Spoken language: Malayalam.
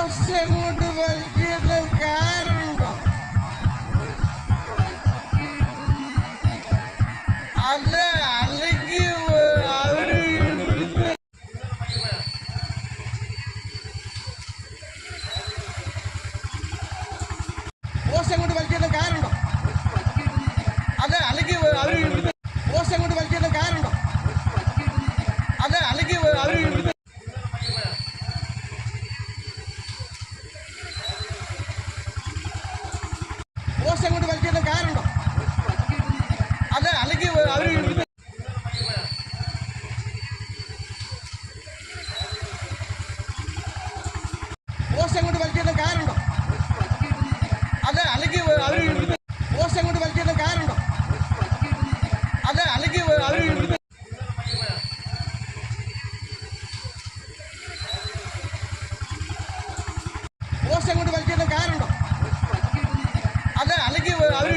അങ്ങോട്ട് വലിക്കുന്ന കാറുണ്ടോ? അത് അല്ലെങ്കിൽ അവര് പോസ്റ്റ് അങ്ങോട്ട് വലിക്കുന്ന കാറുണ്ടോ? അത് അല്ലെങ്കിൽ അവര് പോസ്റ്റ് അങ്ങോട്ട് വലിക്കുന്ന കാറുണ്ടോ? അത് അല്ലെങ്കിൽ അവര് പോസ്റ്റ് അങ്ങോട്ട് വലിക്കുന്ന കാറുണ്ടോ? അത് അല്ലെങ്കിൽ അവര് പോസ്റ്റ് അങ്ങോട്ട് വലിക്കുന്ന കാറുണ്ടോ? അത് അല്ലെങ്കിൽ അവര് പോസ്റ്റ് അങ്ങോട്ട് വലിക്കുന്ന കാറുണ്ടോ? അത് അല്ലെങ്കിൽ അവര് പോസ്റ്റ് അങ്ങോട്ട് വലിക്കുന്ന കാറുണ്ടോ? അത് അല്ലെങ്കിൽ അവര്